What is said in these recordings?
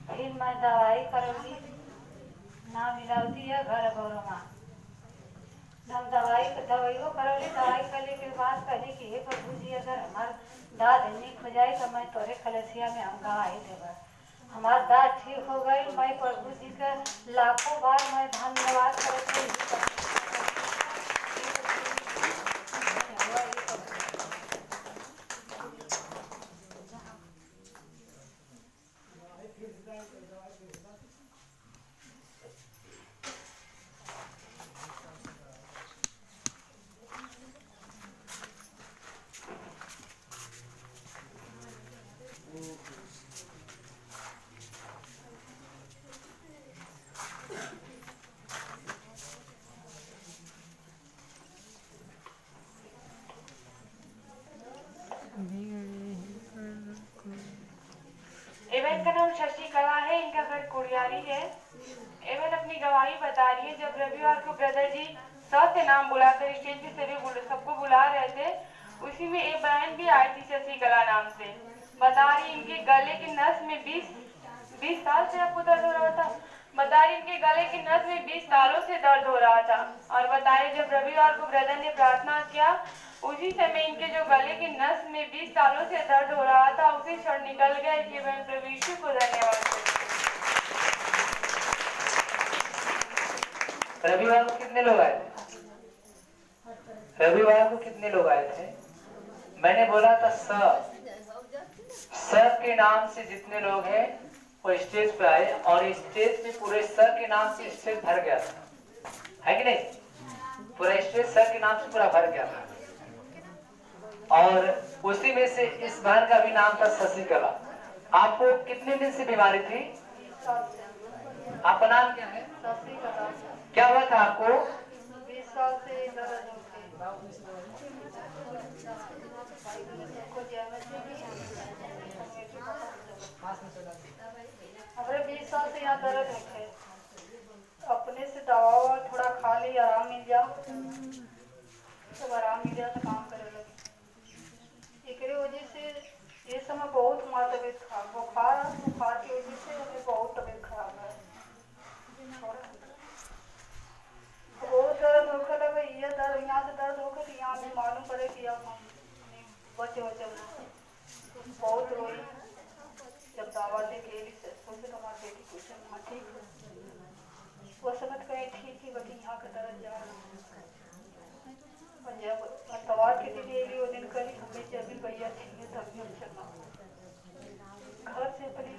फिर मैं दवाई करौली ना मिलावती है घर भरों हम दवाइयों करौली। दवाई करने के बाद कहली कि हे प्रभु जी अगर हमार दाद निक हो जाए तो मैं तोरे कलसिया में हम गवाही देगा। हमार दाद ठीक हो गई। मैं प्रभु जी का लाखों बार मैं धन्यवाद करती हूँ। एवन का नाम शशि कला है। इनका घर कुड़ियारी है। एवन अपनी गवाही बता रही है। जब रविवार को ब्रदर जी से नाम बुलाकर स्टेज पे सभी सबको बुला रहे थे, उसी में एक बहन भी आई थी शशि कला नाम से। बता रही इनके गले की नस में 20 साल से आपको दर्द हो रहा था। बता रही इनके गले की नस में 20 सालों से दर्द हो रहा था। और बताए जब रविवार को ब्रदर ने प्रार्थना किया, उसी समय इनके जो गले की नस में 20 सालों से दर्द हो रहा था, उसी क्षण निकल गया। इसलिए मैं प्रभु यीशु को धन्यवाद करती हूँ। रविवार को कितने लोग आए थे? रविवार को कितने लोग आए थे? मैंने बोला था सर के नाम से जितने लोग हैं वो स्टेज पे आए, और स्टेज पे पूरे सर के नाम से स्टेज भर गया था, है कि नहीं? पूरा स्टेज सर के नाम से पूरा भर गया था। और उसी में से इस बहन का भी नाम था शशि कला। आपको कितने दिन से बीमारी थी? आपका नाम क्या है? क्या हुआ था आपको? 20 साल से दर्द हमारे 20 साल से यहाँ दर्द है। अपने से दवा थोड़ा खा ली, आराम मिल जाओ, जब आराम मिल जाए तो काम करे लगे। एक वजह से ये समय बहुत हमारा तबीयत खराब, बुखार की वजह से हमें बहुत तबीयत खराब है। बहुत दर्द होकर लगे, ये दर्द यहाँ से दर्द होकर यहाँ भी मालूम पड़े कि अब हम बचे बहुत रोई। जब दवा लेके सोचे तो हमारी बेटी कुछ हाँ ठीक है, वो समझ गए ठीक ही बल्कि यहाँ का दर्द जा रहा। और जब तवार के दिन एली वो दिन करी हमें जब भी भैया ठीक है तभी हम चलना घर से अपनी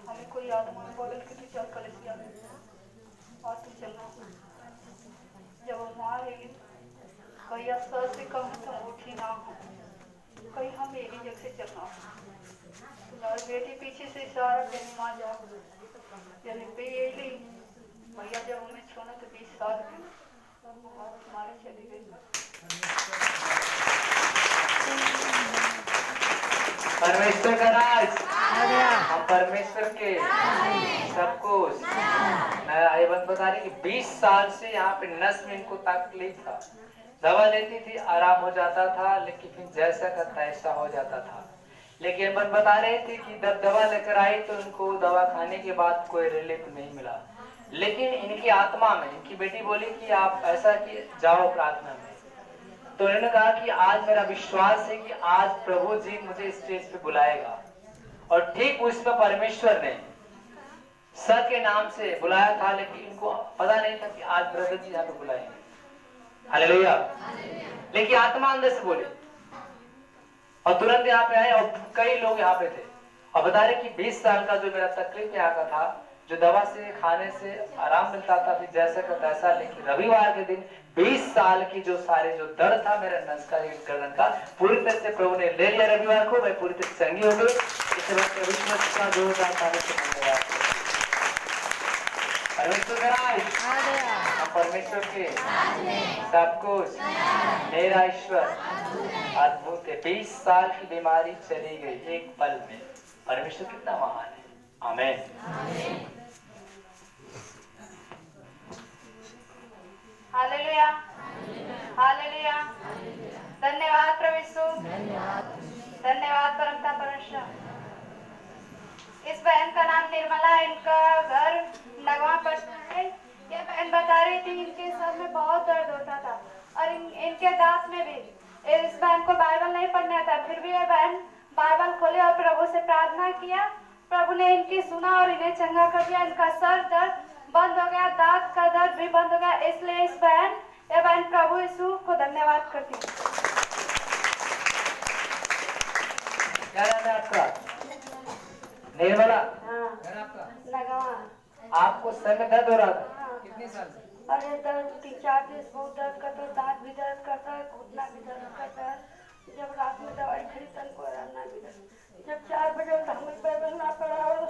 हमें कोई आत्मा में बोल के तू चल कलेसिया में और तू चलना। जब हम वहाँ गई भैया सर से कम तो उठी ना हो, कहीं हम एक ही जगह से चलना। तुम्हारी बेटी पीछे से इशारा करने मां जाओ जब एली भैया जब हमें छोड़ा तो 20 साल में तुम्हारे चली गई। परमेश्वर का राज, हम परमेश्वर के सब कुछ। मैं आयबन बता रही कि 20 साल से यहाँ पे नस में इनको तकलीफ था। दवा लेती थी, आराम हो जाता था, लेकिन फिर जैसा का तैसा हो जाता था। लेकिन मन बता रहे थे कि जब दवा लेकर आई तो इनको दवा खाने के बाद कोई रिलीफ नहीं मिला। लेकिन इनकी आत्मा में इनकी बेटी बोली कि आप ऐसा कि जाओ प्रार्थना में। तो उन्होंने कहा कि आज मेरा विश्वास है कि आज प्रभु जी मुझे स्टेज पे बुलाएगा। और ठीक उसमें परमेश्वर ने सर के नाम से बुलाया था, लेकिन इनको पता नहीं था कि आज ब्रदर जी यहाँ पे बुलाएंगे। हालेलुया। लेकिन आत्मा अंदर से बोली और तुरंत यहाँ पे आए, और कई लोग यहाँ पे थे और बता रहे कि 20 साल का जो मेरा तकलीफ यहाँ का था, जो दवा से खाने से आराम मिलता था फिर जैसा का तैसा, लेकिन रविवार के दिन 20 साल की जो सारे जो दर्द था मेरे नस का गर्दन का, पूरी तरह से प्रभु ने ले लिया। रविवार को मैं पूरी तरह से चंगी हो गई। इसके बाद परमेश्वर परमेश्वर के सब कुछ मेरा ईश्वर अद्भुत है। 20 साल की बीमारी चली गई एक पल में। परमेश्वर कितना महान है। आमीन। Hallelujah, hallelujah. धन्यवाद प्रभु यीशु, धन्यवाद परमपिता परमेश्वर। इस बहन का इनका घर नगवा पड़ता है। ये बहन बता रही थी इनके सर में बहुत दर्द होता था और इनके दांत में भी। इस बहन को बाइबल नहीं पढ़ना था, फिर भी ये बहन बाइबल खोले और प्रभु से प्रार्थना किया। प्रभु ने इनकी सुना और इन्हें चंगा कर दिया। इनका सर दर्द बंद हो गया, दांत का दर्द भी बंद हो गया। इसलिए ये बहन प्रभु यीशु को धन्यवाद करती है। क्या नाम है आपका? निर्मला। हाँ, घर आपका? नगवा। आपको सर में दर्द हो रहा था? हाँ। कितने साल से? अरे दर्द 3-4 दिन बहुत दर्द करता है, दांत भी दर्द करता है, घुटना भी दर्द करता है। जब रात में दवाई खड़ी तन को आराम ना मिला। जब 4 बजे तो हमें बाइबल ना पढ़ा और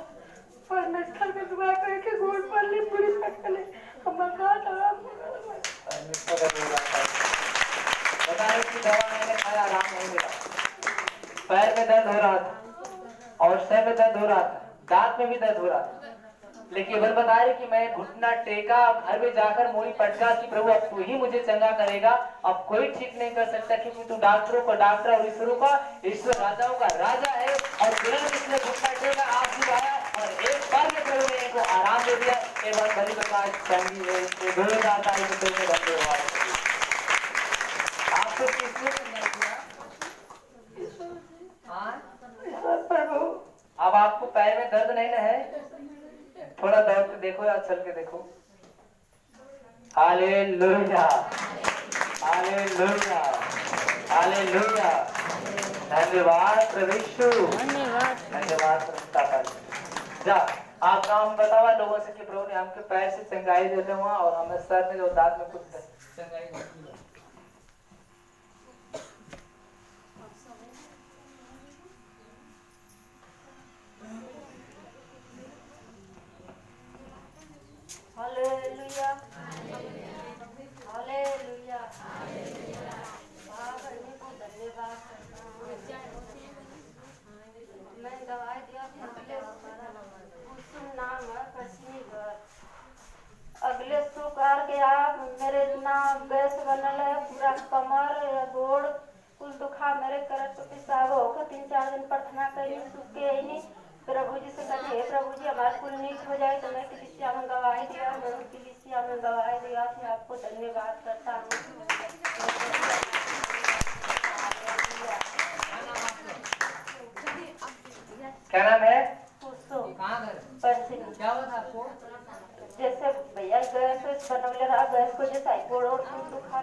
परमेश्वर में दुआ करके गोड़ पर ली पूरी पकड़े हमारा बता रहे कि दवा मैंने खाया, आराम नहीं मिला। पैर में दर्द हो रहा था और सर में दर्द हो रहा था, दांत में भी दर्द हो रहा था। लेकिन वह बता रहे कि मैं घुटना टेका, घर में जाकर मोरी पटका कि प्रभु अब तू ही मुझे चंगा करेगा, अब कोई ठीक नहीं कर सकता, क्योंकि तू डॉक्टरों का डॉक्टर और ईश्वरों का ईश्वर, राजाओं का राजा है। और तुरंत इसने घुटना टेका, आंसू आया और एक बार में प्रभु ने इनको आराम दे दिया। ये बात बड़ी प्रकाश चंगी है, ये दोनों दाता है तो धन्यवाद। आपको किसने नहीं किया? प्रभु अब आपको पैर में दर्द नहीं ना है? थोड़ा दौड़ के देखो या चल के देखो। Hallelujah, hallelujah, hallelujah. धन्यवाद प्रभु यीशु, धन्यवाद प्रभु। जा आप काम बतावा लोगों से कि प्रभु ने हमके पैर से चंगाई देते हुआ और हमें सर में जो दांत में कुछ चंगाई देती है। Hallelujah, hallelujah. करने को धन्यवाद करता हूँ। मैं दवाई दिया नाम है कश्मीर घर। अगले शुक्र के आप मेरे इतना गैस बनल है, पूरा कमर या गोड़ कुल दुखा मेरे करत तो पिसाब होकर 3-4 दिन प्रार्थना करी सुखे ही नहीं। प्रभु जी से कहे हे प्रभु जी हमारे कुल नीच हो जाए तो मैं कलीसिया में गवाही दिया, मैं कलीसिया में गवाही दिया थी। आपको धन्यवाद करता हूँ। क्या नाम है? कहाँ घर? क्या हुआ था आपको? जैसे भैया गैस बनवले रहा, गैस को जैसा गोड़ और दुखा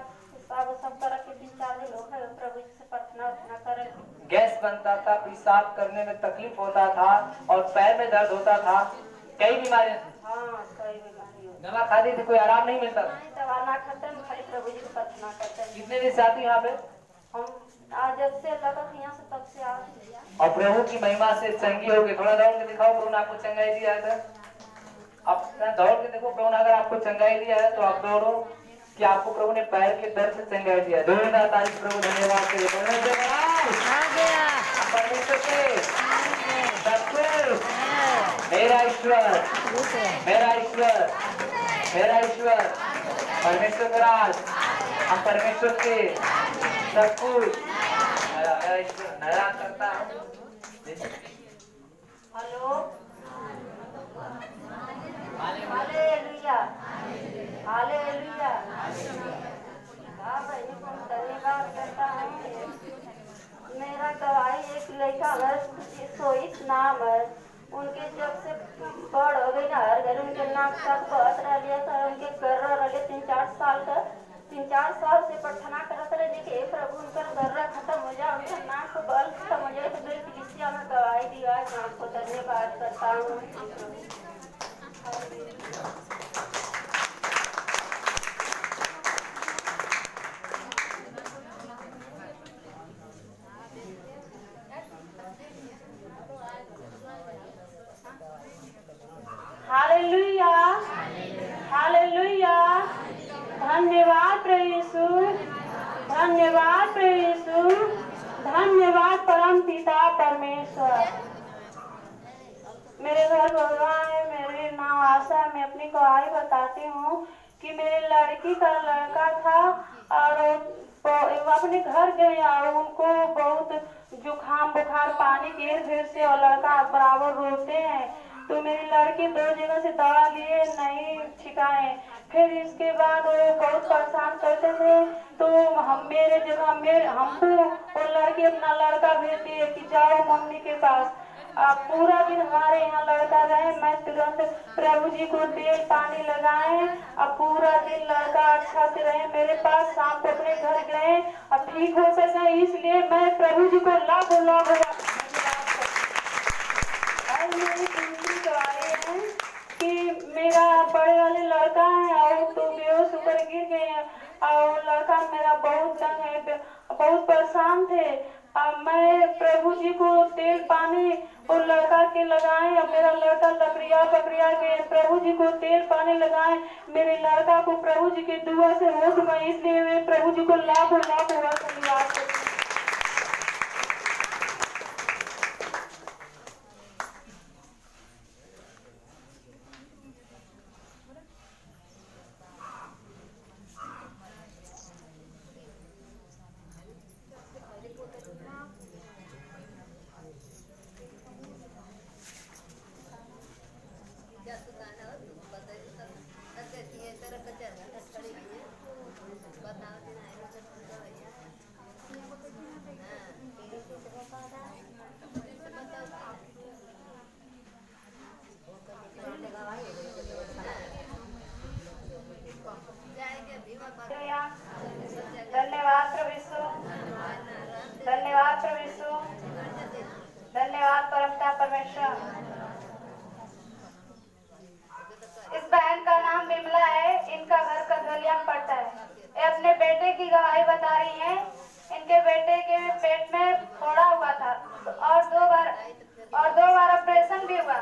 सब तरह के 3-4 दिन हो गए। प्रभु जी से प्रार्थना करें। गैस बनता था, पेशाब करने में तकलीफ होता था और पैर में दर्द होता था, कई बीमारियां थी। हाँ, कई बीमारी होती। दवा खाती थी, कोई आराम नहीं मिलता था। दवा ना खाते हैं, खाली प्रभु जी की प्रार्थना करते हैं। कितने दिन से आती यहाँ पे? हम आज जब से लगा था यहाँ से तब से आते हैं। और प्रभु की महिमा से चंगी हो गई। थोड़ा दौड़ के दिखाओ, प्रभु ने आपको चंगाई दिया है तो आप दौड़ के देखो। प्रभु ने अगर आपको चंगाई दिया है तो आप दौड़ो कि आपको प्रभु ने पैर के दर्द से चंगाई दिया। दोनों का तारीफ प्रभु धन्यवाद करिए। परमेश्वर के सब कुछ मेरा ईश्वर, मेरा ईश्वर, मेरा ईश्वर, परमेश्वर का राज। हम परमेश्वर के सब कुछ मेरा ईश्वर नया करता हूँ। Hello, hallelujah, hallelujah. हाँ भाई को धन्यवाद करता हूँ। मेरा दवाई एक लड़का है, सोइस नाम है। उनके जब से बड़ हो गई ना, हर घर उनके नाक तक बहत रह लिया था। उनके गर्रा रहे 3-4 साल का, 3-4 साल से प्रार्थना करत रहे देखे प्रभु उनका गर्रा खत्म हो जाए, उनका नाक को बल खत्म हो जाए। तो मेरे कलीसिया में दवाई दिया। मैं आपको धन्यवाद करता हूँ। Hallelujah, hallelujah. धन्यवाद प्रभु यीशु, धन्यवाद प्रभु यीशु, धन्यवाद परम पिता परमेश्वर। मेरे घर भगवान है, मेरे नाम आशा। मैं अपनी गवाही बताती हूँ कि मेरे लड़की का लड़का था और वो अपने घर गए और उनको बहुत जुकाम बुखार पानी गिर फिर से और लड़का बराबर रोते हैं। तो मेरी लड़की 2 जगह से दवा लिए नहीं छिकाए। फिर इसके बाद वो बहुत परेशान करते थे, तो हम मेरे जगह हमको वो लड़की अपना लड़का भेजती है कि जाओ मम्मी के पास। अब पूरा दिन हमारे यहाँ लड़का रहे, मैं तुरंत प्रभु जी को तेल पानी लगाए। अब पूरा दिन लड़का अच्छा से रहे मेरे पास, शाम को अपने घर गए, अब ठीक हो सके, इसलिए मैं प्रभु जी को लाखों लाखों मेरी जिंदगी गवाए हैं कि मेरा बड़े वाले लड़का है और तो बेहोश होकर गिर गए हैं, और लड़का मेरा बहुत तंग है, बहुत परेशान थे। अब मैं प्रभु जी को तेल पानी और लड़का के लगाए, और मेरा लड़का लकड़िया पकड़िया के प्रभु जी को तेल पानी लगाए, मेरे लड़का को प्रभु जी के दुआ से होश में, इसलिए मैं प्रभु जी को लाखों लाखों धन्यवाद करती हूँ। धन्यवाद प्रभु यीशु, धन्यवाद प्रभु यीशु, धन्यवाद परमपिता परमेश्वर। इस बहन का नाम विमला है, इनका घर कधवलिया में पड़ता है। ये अपने बेटे की गवाही बता रही हैं। इनके बेटे के पेट में फोड़ा हुआ था और दो बार ऑपरेशन भी हुआ,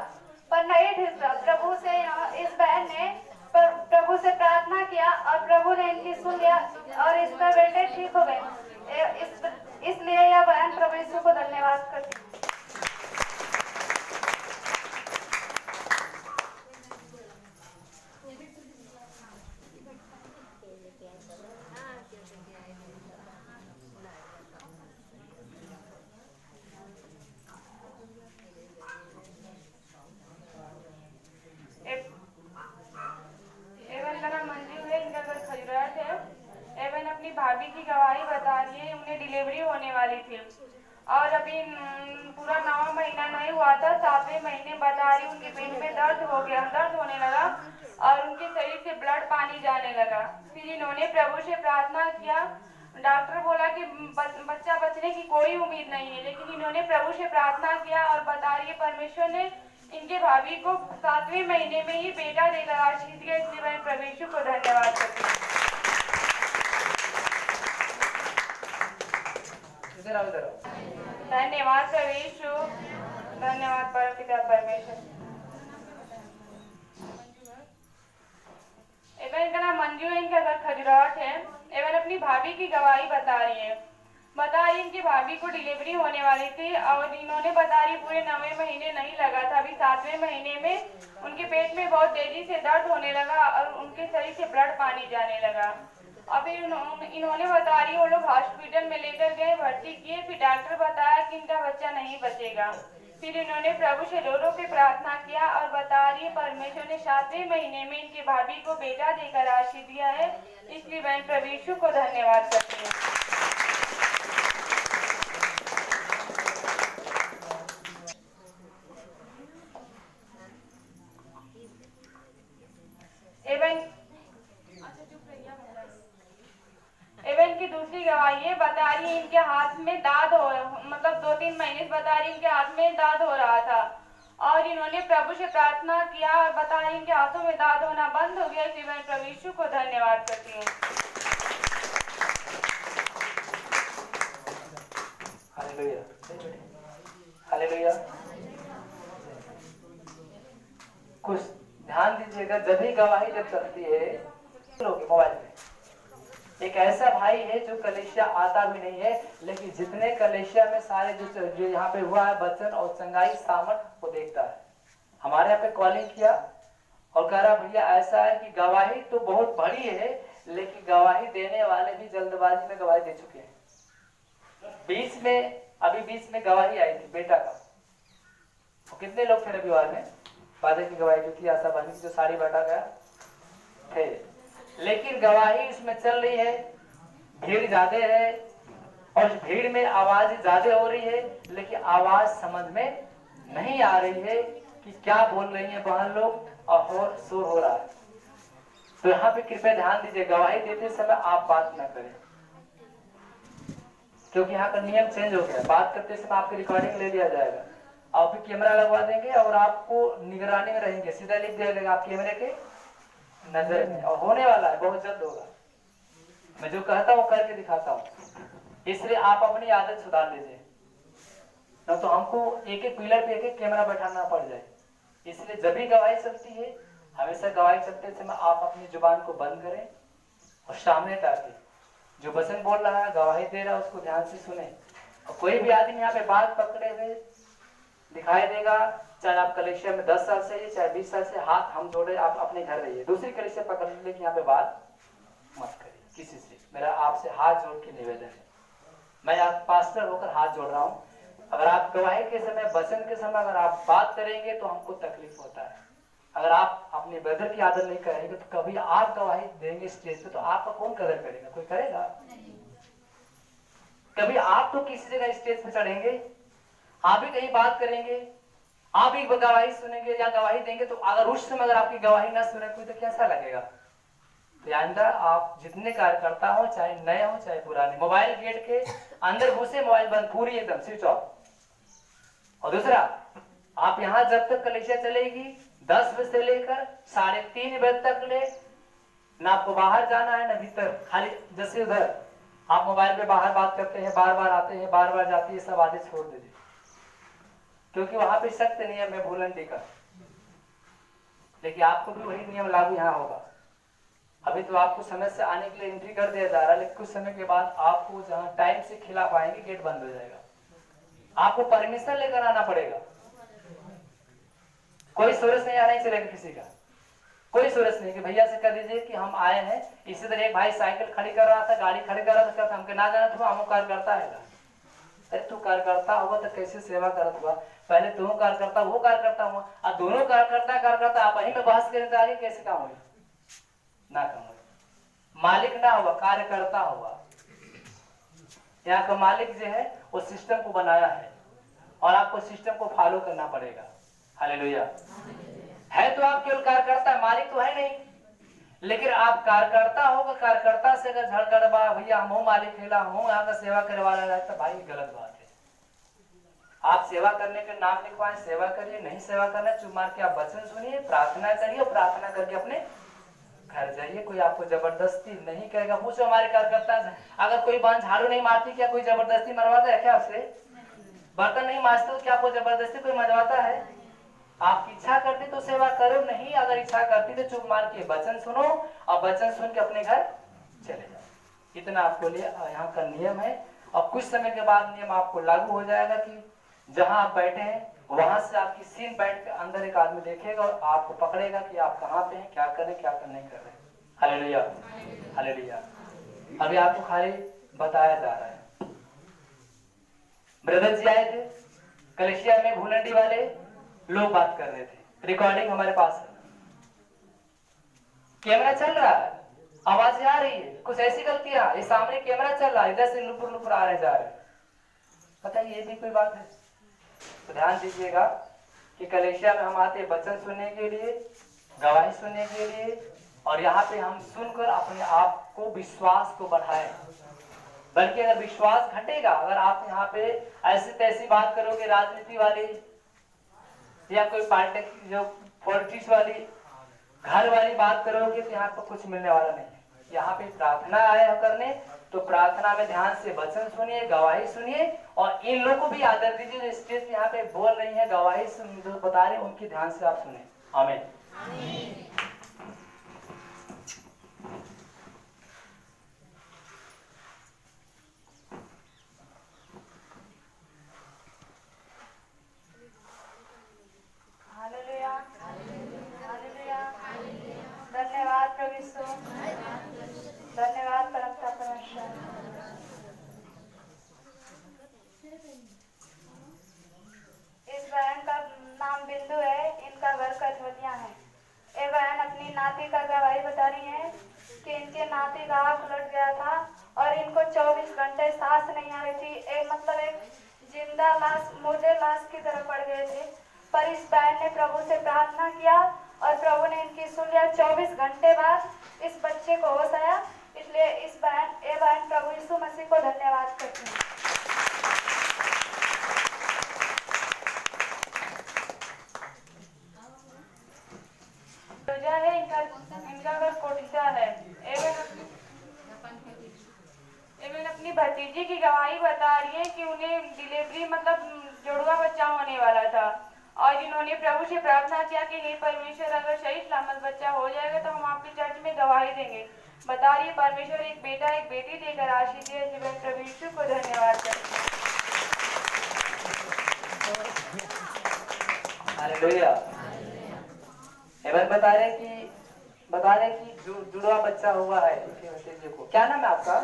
पर नहीं ठीक हुआ। प्रभु से इस बहन ने प्रभु से प्रार्थना किया और प्रभु ने इनकी सुन लिया और इसका बेटे ठीक हो गए। इसलिए यह बहन प्रभु यीशु को धन्यवाद करती है। भाभी की गवाही बता रही है, उन्हें डिलीवरी होने वाली थी और अभी पूरा 9वां महीना नहीं हुआ था। 7वें महीने बता रही उनके पेट में दर्द होने लगा और उनके शरीर से ब्लड पानी जाने लगा। फिर इन्होंने प्रभु से प्रार्थना किया। डॉक्टर बोला कि बच्चा बचने की कोई उम्मीद नहीं है, लेकिन इन्होंने प्रभु से प्रार्थना किया और बता रही है परमेश्वर ने इनके भाभी को 7वें महीने में ही बेटा देकर आशीष दिया। इसलिए मैं प्रभु यीशु को धन्यवाद करती हूँ। धन्यवाद प्रभु यीशु, धन्यवाद परमपिता परमेश्वर। एवं इनका नाम मंजू है, इनका घर खजुराहोट है। एवं अपनी भाभी की गवाही बता रही है। बता रही इनकी भाभी को डिलीवरी होने वाली थी और इन्होंने बता रही पूरे 9वें महीने नहीं लगा था। अभी 7वें महीने में उनके पेट में बहुत तेजी से दर्द होने लगा और उनके शरीर से ब्लड पानी जाने लगा। अभी इन्होंने बता रही वो लोग हॉस्पिटल में लेकर गए, भर्ती किए। फिर डॉक्टर बताया कि इनका बच्चा नहीं बचेगा। फिर इन्होंने प्रभु से रो के प्रार्थना किया और बता रही परमेश्वर ने 7वें महीने में इनकी भाभी को बेटा देकर आशीष दिया है। इसलिए मैं प्रभु यीशु को धन्यवाद करती हूँ। एवं की दूसरी गवाही है, बता रही है इनके हाथ में दाद हो, मतलब 2-3 महीने से बता रही इनके हाथ में दाद हो रहा था और इन्होंने प्रभु से प्रार्थना किया और बता रही इनके हाथों में दाद होना बंद हो गया। इसलिए मैं प्रभु यीशु को धन्यवाद करती हूँ। Hallelujah, hallelujah. कुछ ध्यान दीजिएगा, जब भी गवाही जब चलती है मोबाइल में, एक ऐसा भाई है जो कलेशिया आता भी नहीं है, लेकिन जितने कलेशिया में सारे जो यहाँ पे हुआ है वचन और चंगाई सामर्थ वो देखता है। हमारे यहाँ पे कॉलिंग किया और कह रहा भैया ऐसा है कि गवाही तो बहुत बड़ी है, लेकिन गवाही देने वाले भी जल्दबाजी में गवाही दे चुके हैं। बीच में गवाही आई थी बेटा का। तो कितने लोग थे रविवार में? फादर की गवाही जो थी आशा बहन की जो साड़ी बांटा गया थे, लेकिन गवाही इसमें चल रही है, भीड़ ज्यादा है और उस भीड़ में आवाज ज्यादा हो रही है, लेकिन आवाज समझ में नहीं आ रही है कि क्या बोल रही है बहन लोग और शोर हो रहा है। तो यहाँ पे कृपया ध्यान दीजिए, गवाही देते समय आप बात न करें, क्योंकि यहाँ का नियम चेंज हो गया। बात करते समय आपकी रिकॉर्डिंग ले लिया जाएगा, आप भी कैमरा लगवा देंगे और आपको निगरानी में रहेंगे, सीधा लिख दिया जाएगा आप कैमरे के नजर में, और होने वाला है, बहुत जल्द होगा। मैं जो कहता हूँ करके दिखाता हूँ, इसलिए आप अपनी आदत सुधार लीजिए, न तो हमको एक एक पिलर पे एक एक कैमरा बैठाना पड़ जाए। इसलिए जब भी गवाही चलती है, हमेशा गवाही चलते समय आप अपनी जुबान को बंद करें और सामने ताकि जो वचन बोल रहा है, गवाही दे रहा है, उसको ध्यान से सुने। और कोई भी आदमी यहाँ पे बात पकड़े हुए दिखाई देगा, चाहे आप कलेक्शन में 10 साल से चाहे 20 साल से, हाथ हम जोड़े, आप अपने घर रहिए, दूसरी कलेक्शन पकड़ ले कि यहाँ पे बात मत करिए किसी से। मेरा आपसे हाथ जोड़ के निवेदन है, मैं आप पास्टर होकर हाथ जोड़ रहा हूँ। अगर आप गवाही के समय, वचन के समय अगर आप बात करेंगे तो हमको तकलीफ होता है। अगर आप अपने ब्रदर की आदत नहीं करेंगे तो कभी आप गवाही देंगे स्टेज पे तो आपका कौन कदर करेगा? कोई करेगा? कभी आप तो किसी जगह स्टेज पे चढ़ेंगे, आप भी कहीं बात करेंगे, आप भी गवाही सुनेंगे या गवाही देंगे, तो अगर उस समय अगर आपकी गवाही ना सुने कोई तो कैसा लगेगा? तो आइंदा आप जितने कार्यकर्ता हो, चाहे नए हो चाहे पुराने, मोबाइल गेट के अंदर घुसे, मोबाइल बंद, पूरी एकदम स्विच ऑफ। और दूसरा, आप यहाँ जब तक कलेक्शन चलेगी 10 बजे से लेकर 3:30 बजे तक ले, ना आपको बाहर जाना है ना भीतर, खाली जैसे उधर आप मोबाइल पे बाहर बात करते हैं, बार बार आते हैं, बार बार जाते हैं, सब आदत छोड़ दीजिए, क्योंकि वहां पे सख्त नियम है भूलंडी का। लेकिन आपको भी वही नियम लागू यहाँ होगा। अभी तो आपको समय से आने के लिए एंट्री कर दिया जा रहा है, लेकिन कुछ समय के बाद आपको जहाँ टाइम से खिला पाएंगे गेट बंद हो जाएगा, आपको परमिशन लेकर आना पड़ेगा। कोई सोर्स नहीं, आना ही चलेगा किसी का, कोई सोर्स नहीं कि भैया से कह दीजिए कि हम आए हैं। इसी तरह एक भाई साइकिल खड़ी कर रहा था, गाड़ी खड़ी कर रहा था, कहता हमके ना जाना था, हम कार्यकर्ता है। अरे तू कार्यकर्ता होगा तो कैसे सेवा करत हुआ? पहले तू कार्यकर्ता, वो कार्यकर्ता हुआ, और दोनों कार्यकर्ता आप वहीं में बहस करें तो आगे कैसे काम होगा? ना काम होगा। मालिक ना हुआ, कार्यकर्ता हुआ। यहाँ का मालिक जो है वो सिस्टम को बनाया है और आपको सिस्टम को फॉलो करना पड़ेगा। हालेलुया। है तो आप केवल कार्यकर्ता, मालिक तो है नहीं, लेकिन आप कार्यकर्ता होगा। कार्यकर्ता से अगर झड़गड़बा, भैया हम मालिक खेला, हम यहाँ का सेवा करे वाला रहता, तो भाई गलत बात है। आप सेवा करने के नाम लिखवाएं, सेवा करिए, नहीं सेवा करना चुप मार के आप वचन सुनिए, प्रार्थना करिए, और प्रार्थना करके अपने घर जाइए। कोई आपको जबरदस्ती नहीं करेगा। पूछो हमारे कार्यकर्ता से, अगर कोई बहन झाड़ू नहीं मारती, क्या कोई जबरदस्ती मरवाता है क्या आपसे? बर्तन नहीं मांजते हो, क्या आपको जबरदस्ती कोई मरवाता है? आप इच्छा करती तो सेवा करो, नहीं अगर इच्छा करती तो चुप मार के वचन सुनो और वचन सुन के अपने घर चले जाओ। इतना आपको लिए यहाँ का नियम है। और कुछ समय के बाद नियम आपको लागू हो जाएगा कि जहां आप बैठे हैं वहां से आपकी सीन बैठ के अंदर एक आदमी देखेगा और आपको पकड़ेगा कि आप कहाँ पे हैं, क्या कर रहे, क्या कर नहीं कर रहे। Hallelujah, hallelujah. अभी आपको खाली बताया जा रहा है। ब्रदर जी आए थे कलेशिया में, भूलंडी वाले लोग बात कर रहे थे, रिकॉर्डिंग हमारे पास है, कैमरा चल रहा है, आवाज आ रही है, कुछ ऐसी गलतियां, इस सामने कैमरा चल रहा है, इधर से लुपुर लुपुर आ रहे जा रहे। पता है ये भी कोई बात है? तो ध्यान दीजिएगा कि कलेशिया में हम आते वचन सुनने के लिए, गवाही सुनने के लिए, और यहाँ पे हम सुनकर अपने आप को, विश्वास को बढ़ाएं। बल्कि अगर विश्वास घटेगा, अगर आप यहाँ पे ऐसी तैसी बात करोगे, राजनीति वाली या कोई पार्टी जो पॉलिटिक्स वाली, घर वाली बात करोगे, तो यहाँ पर कुछ मिलने वाला नहीं है। यहाँ पे प्रार्थना आए हो करने, तो प्रार्थना में ध्यान से वचन सुनिए, गवाही सुनिए, और इन लोगों को भी आदर दीजिए जो स्टेज पे यहाँ पे बोल रही है, गवाही जो बता रहे हैं, उनकी ध्यान से आप सुने। आमीन। Hallelujah, hallelujah. धन्यवाद प्रभु यीशु, धन्यवाद परमपिता परमेश्वर। इस बहन का नाम बिंदु है, इनका घर कठुआ नाती का गवाही बता रही हैं कि इनके नाती का आँख उलट गया था और इनको 24 घंटे सांस नहीं आ रही थी। एक जिंदा लाश, मुर्दे लाश की तरह पड़ गए थे। पर इस बहन ने प्रभु से प्रार्थना किया और प्रभु ने इनकी सुन लिया। 24 घंटे बाद इस बच्चे को होश आया। इसलिए ये बहन प्रभु यीशु मसीह को धन्यवाद करती है। है इनका घर कोटिसा है। एवं अपनी भतीजी की गवाही बता रही है कि उन्हें डिलीवरी मतलब जुड़वा बच्चा होने वाला था और इन्होंने प्रभु से प्रार्थना किया कि हे परमेश्वर, अगर सही सलामत बच्चा हो जाएगा तो हम आपकी चर्च में गवाही देंगे। बता रही है परमेश्वर एक बेटा एक बेटी देकर आशीष दिए। जीवन प्रभु यीशु को धन्यवाद करते हैं। हालेलुया। एवं बता रहे कि जुड़वा बच्चा हुआ है इनके भतीजे को। क्या नाम है आपका?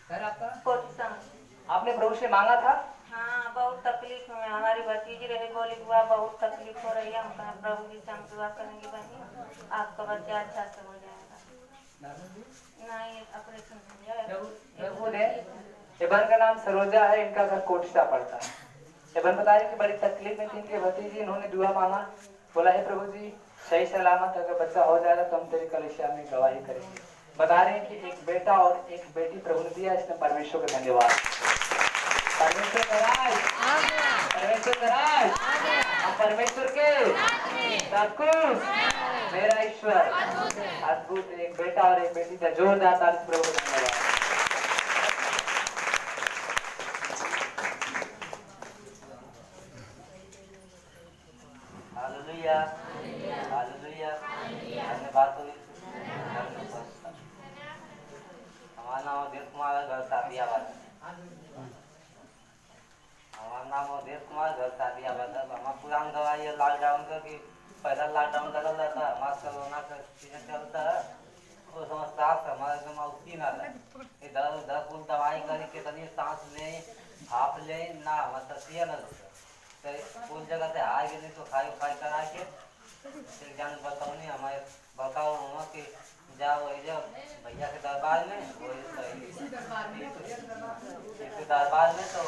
घर आपका? कोटिसा। आपने प्रभु से मांगा था? हाँ, बहुत तकलीफ में हमारी भतीजी रहे, बोली बुआ बहुत तकलीफ हो रही है, हम कहा प्रभु जी से हम दुआ करेंगे बहनी, आपका बच्चा अच्छा से हो जाएगा। नहीं, ऑपरेशन हो जाएगा। प्रभु ने, एबन का नाम सरोजा है, इनका घर कोटिसा पड़ता है। एबन बता रहे कि बड़ी तकलीफ में थी इनके भतीजी, इन्होंने दुआ मांगा, बोला है प्रभु जी सही सलामत अगर बच्चा हो जाएगा तो हम तेरी कलीसिया में गवाही करेंगे। बता रहे हैं कि एक बेटा और एक बेटी प्रभु ने दिया, इसमें परमेश्वर का धन्यवाद। परमेश्वर का राज, परमेश्वर का राज, हम परमेश्वर के सब कुछ, मेरा ईश्वर अद्भुत। एक बेटा और एक बेटी का जोरदार तारीफ प्रभु को धन्यवाद। Hallelujah, hallelujah. धन्यवाद हो। हमारा नाम देव कुमार, घर सादियाबाद। हमारा नाम देव कुमार, घर सादियाबाद। हमारा पुरान गवाही है लॉकडाउन का कि पहला लॉकडाउन लगा था, हमारा कोरोना का सीजन चलता है, वो समझता है हमारा एकदम उसी ना रहे इधर उधर कुल दवाई करी कितनी सांस ले भाप ले ना मतलब सिया ना कुल जगह से हार गए तो खाई करा के फिर जान बताओ नहीं हमारे बताओ हुआ कि जाओ भैया के दरबार में इसी दरबार में तो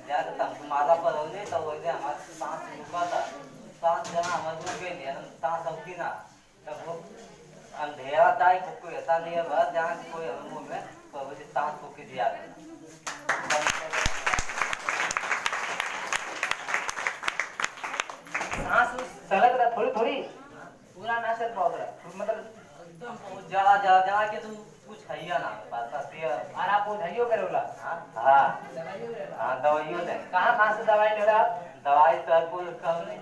ज्यादा तक माला पर हो नहीं तो वैसे हमारे सांस रुका था, सांस जना हमारे रुक गई नहीं, सांस होती ना तब वो अंधेरा था कोई ऐसा नहीं है बस जहाँ कोई मुँह में तो वैसे सांस फूकी दिया सांस सलग रहा थोड़ी थोड़ी पूरा ना चल पाओ मतलब एकदम ज्यादा के तुम कुछ खाइया ना बात और आप वो धैर्य करोला। हाँ दवाइयों दे कहाँ से दवाई ले रहा आप? दवाई सरपुर करनी,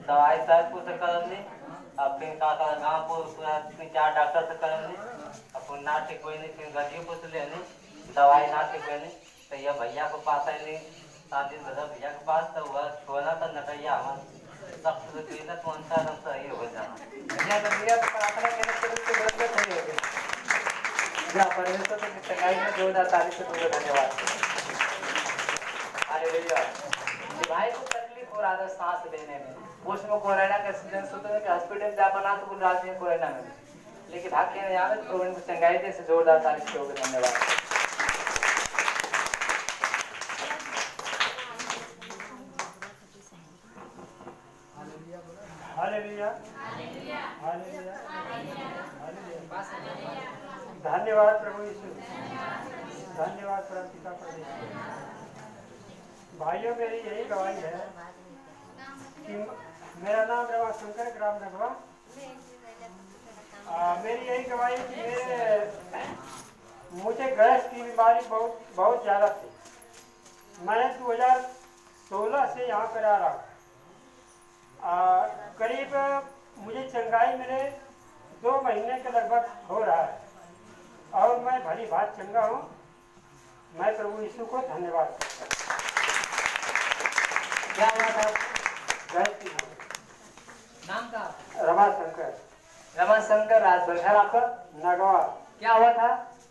दवाई सरपुर से करनी, अब फिर गाँव को पूरा 3-4 डॉक्टर से करनी, अब फिर ना ठीक हुई नहीं, फिर गाजीपुर से लेनी दवाई ना ठीक हुई नहीं तो यह भैया को पास आई नहीं 7 दिन बता भैया के पास तो वह छोना था नटैया हमारा सबसे पहले तो अंतर हम सही हो जाना भैया तो भैया प्रार्थना करने के लिए बरकत सही हो गई या परमेश्वर के चंगाई में जोरदार तारीफ से तुझे धन्यवाद। हालेलुया। भाई को तकलीफ हो रहा था सांस लेने में, उसमें कोरोना का सीजन सोचते कि हॉस्पिटल जा बना तो कुछ रात में कोरोना में, लेकिन भाग्य में आवे तो उनको चंगाई दे से जोरदार तारीफ से होगा। धन्यवाद। हालेलुया, हालेलुया, धन्यवाद प्रभु यीशु, धन्यवाद परम पिता परमेश्वर। भाइयों मेरी यही गवाही है कि मेरा नाम रमाशंकर, ग्राम नगवा। मेरी यही गवाही कि मुझे गैस की बीमारी बहुत ज़्यादा थी। मैं 2016 से यहाँ पर आ रहा हूँ। करीब मुझे चंगाई मिले 2 महीने के लगभग हो रहा है और मैं भली बात चंगा हूँ। मैं प्रभु यीशु को धन्यवाद करता हूँ। क्या गैस की नाम का? रमाशंकर। रमाशंकर राजभर, घर आपका? नगवा। क्या हुआ था?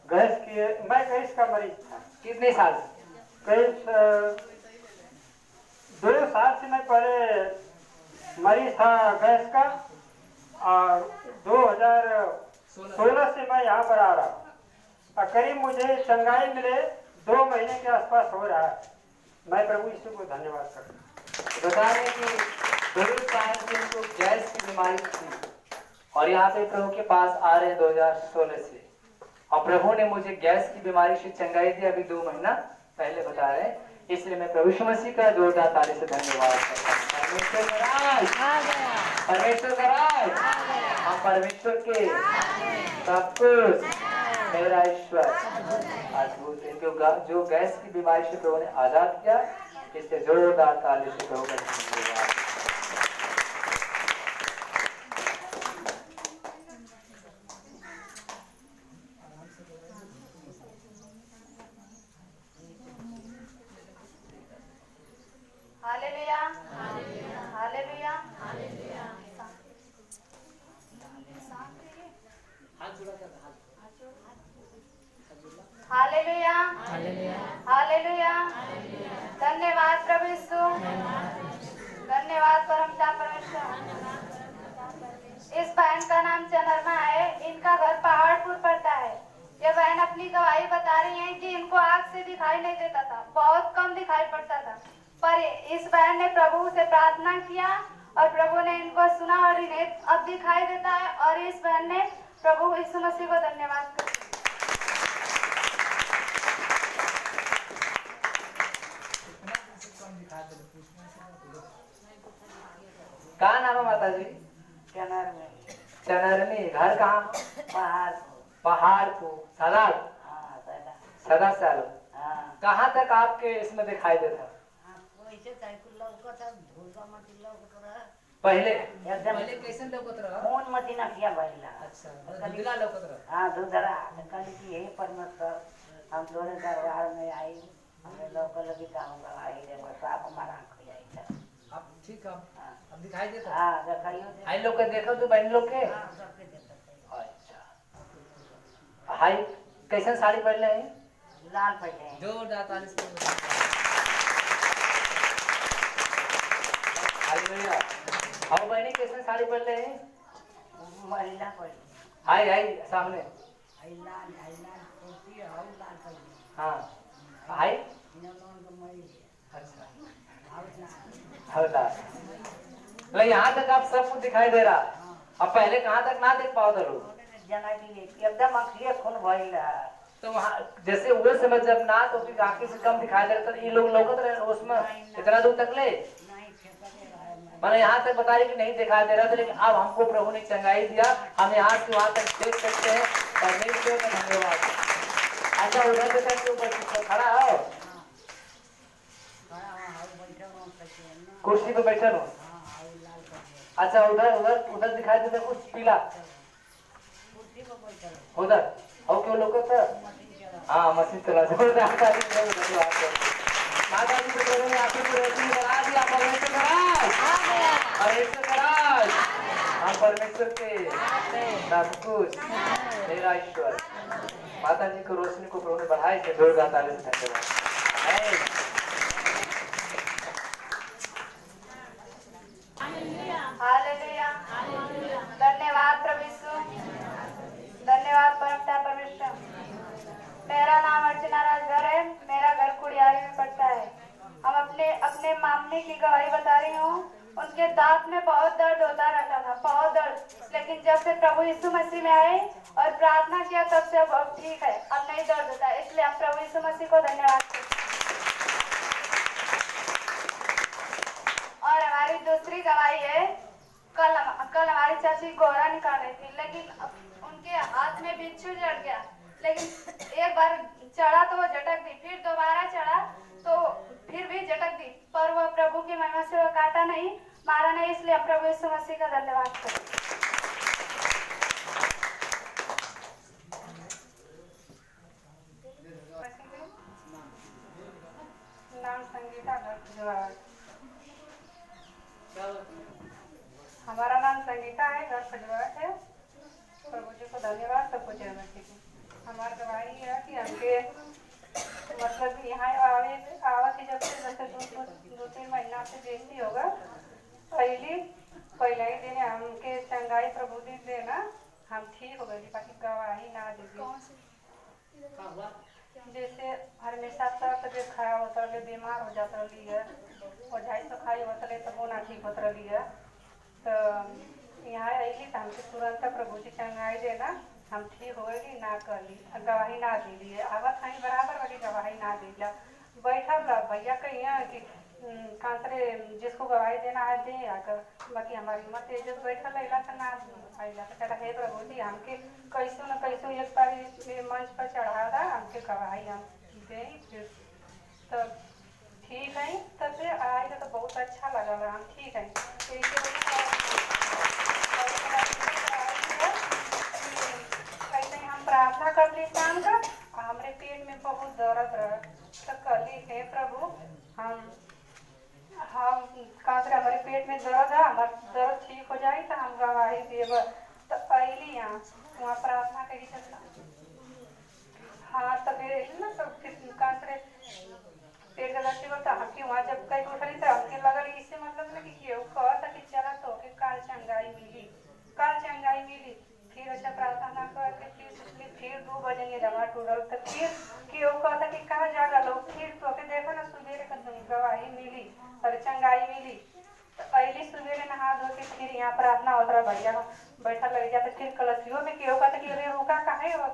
गैस की, मैं गैस का मरीज था। कितने साल? करीब 2 साल से मैं पहले मरीज था गैस का और 2016 से मैं यहाँ पर आ रहा हूँ और करीब मुझे चंगाई मिले 2 महीने के आसपास हो रहा है। मैं प्रभु यीशु को धन्यवाद करता हूँ। बता रहे कि 2 साल से उनको गैस की बीमारी थी और यहाँ पे प्रभु के पास आ रहे हैं 2016 से, और प्रभु ने मुझे गैस की बीमारी से चंगाई दी अभी 2 महीना पहले बता रहे हैं। इसलिए मैं प्रभु यीशु मसीह का जोरदार ताली से धन्यवाद करता हूँ। परमेश्वर का राज, परमेश्वर का राज, हम परमेश्वर के सब कुछ, मेरा ईश्वर अद्भुत है। जो गैस की बीमारी से प्रभु ने आजाद किया, इससे जोरदार ताली से प्रभु का धन्यवाद। Hallelujah, hallelujah, hallelujah, hallelujah. धन्यवाद प्रभु यीशु, धन्यवाद परमपिता परमेश्वर। इस बहन का नाम चंद्रमा है, इनका घर पहाड़पुर पड़ता है। ये बहन अपनी गवाही बता रही है कि इनको आग से दिखाई नहीं देता था, बहुत कम दिखाई पड़ता था, पर इस बहन ने प्रभु से प्रार्थना किया और प्रभु ने इनको सुना और इन्हें अब दिखाई देता है। और इस बहन ने प्रभु यीशु मसीह को धन्यवाद किया। कहाँ नाम है माता जी? चनर में चनरनी। घर कहाँ? पहाड़। पहाड़पुर। सदा हाँ सदा। सदा साल। हाँ कहाँ तक आपके इसमें दिखाई देता? वैसे साइकिल लौका था, धूलका मटी लौका रहा। पहले एकदम पहले कैसे लौकत रहा? खून मती ना किया भइला। अच्छा, धुंधला लौकत रहा। हाँ धुंधला। कल की यही परमेश्वर हम तोरे दरबार में आई, हमें लौका लगी था, हम आई रे बस आप हमारा आँख जाई था। अब ठीक है, अब दिखाई देता। हाँ दिखाइयो दे। आई लोग के देखो तो बहन लोग के। हाँ सबके देखता है। अच्छा, हाई कैसे साड़ी पहन रहे हैं? लाल पहले हैं। जोरदार ताली से हालेलुया। और बहनी कैसे साड़ी पहन रहे हैं? महिला पहले। हाय हाय सामने। आई लाल कुर्ती है, और लाल पहले। हाँ हाय। इन्होंने तो मरी है। अच्छा और लाल। हल्ला। तो यहाँ तक आप सब कुछ दिखाई दे रहा। अब पहले कहाँ तक ना देख पाओ तो लोग। जना की एकदम आँखिए खून भइला। तो वहाँ जैसे वो समय जब ना तो फिर आंखें से कम दिखाई दे रहा था, ये लोग लौकत रहे उसमें इतना दूर तक ले। नहीं ठेका रहा है। मैंने यहाँ तक बता रही कि नहीं दिखाई दे रहा था, लेकिन अब हमको प्रभु ने चंगाई दिया, हम यहाँ से वहाँ तक देख सकते हैं। परमेश्वर का धन्यवाद। अच्छा उधर बेटा के ऊपर खड़ा हो, कुर्सी पे बैठे हो। अच्छा उधर उधर उधर दिखाई देता कुछ पीला उधर, और क्यों लोग हाँ मशीन चला धन्यवाद। माता जी को प्रभु ने आपकी रोशनी बना दिया। परमेश्वर का राज, परमेश्वर का राज, हम परमेश्वर के सब कुछ, मेरा ईश्वर। माता जी को रोशनी को प्रभु ने बढ़ाई से जोरदार ताली से धन्यवाद। हालेलुया, धन्यवाद प्रभु यीशु, धन्यवाद परमपिता परमेश्वर। मेरा नाम अर्चना राजभर है, मेरा घर कुड़ियारी में पड़ता है। हम अपने मामले की गवाही बता रही हूँ। उनके दांत में बहुत दर्द होता रहता था, बहुत दर्द, लेकिन जब से प्रभु यीशु मसीह में आए और प्रार्थना किया तब से अब ठीक है, अब नहीं दर्द होता है। इसलिए हम प्रभु यीशु मसीह को धन्यवाद करते हैं। और हमारी दूसरी गवाही है, कल हमारी चाची गोरा निकाल रही थी, लेकिन उनके हाथ में बिच्छू चढ़ गया। लेकिन एक बार चढ़ा तो वो झटक दी, फिर दोबारा चढ़ा तो फिर भी झटक दी, पर वो प्रभु की महिमा से वो काटा नहीं, मारा नहीं। इसलिए हम प्रभु यीशु मसीह का धन्यवाद करें। नाम संगीता घर। हमारा नाम संगीता है, घर खजवाट है। प्रभु जी को धन्यवाद, सब कुछ है बच्चे की। हमारी गवाही है कि हमके मतलब यहाँ आवा थी जब से, जैसे 2-3 महीना से बेसी होगा। पहले ही दिन हमके चंगा चंगाई प्रभु जी देना हम ठीक हो गए बाकी गवाही ना दीजिए। का हुआ? जैसे हमेशा सर तबियत खराब होता रही, बीमार हो जाता रही है, ओझाई तो खाई होता रही तब वो ना ठीक होता रही है। तो यहाँ अली तो हमके तुरंत प्रभु जी चंगाई देना हम ठीक हो गई ना कली गवाही ना दिली आवत हई बराबर वाली गवाही ना दिला बैठल रह भैया कहिए कि कांतरे जिसको गवाही देना है दे आकर बाकी हमारी हिम्मत इज्जत बैठल अला तो ना अला तो चला हे प्रभु जी हमके कैसो न कैसो एक बारी मंच पर चढ़ा रहा हमके गवाही हम दे फिर तब ठीक है तब से आई तो बहुत अच्छा लगा हम ठीक है ऐसे ही हम प्रार्थना कर ली शाम का हमारे पेट में बहुत दर्द रहा तो कली हे प्रभु हम कांतरे हमारे पेट में दर्द है हमारा दर्द ठीक हो जाए तो हम गवाही देव तो अली यहाँ वहाँ प्रार्थना कही चलना हाँ तो फिर ना तो फिर कांतरे पेट का दर्द होता हमके वहाँ जब कहीं उठली तो हमके लगल इससे मतलब ना कि केहू कहता कि चला तो के काल चंगाई मिली फिर अच्छा प्रार्थना करके फिर सोचली फिर 2 बजे ये दवा टूटल तो फिर केहू कहता कि कहाँ जागा लोग फिर तो के देखा ना सुबेरे का गवाही मिली और चंगाई मिली तो अली सुबेरे नहा धो के फिर यहाँ प्रार्थना होता रहा भैया बैठा लग जाता फिर कलसियों में केहू कहता कि अरे रुका काहे हो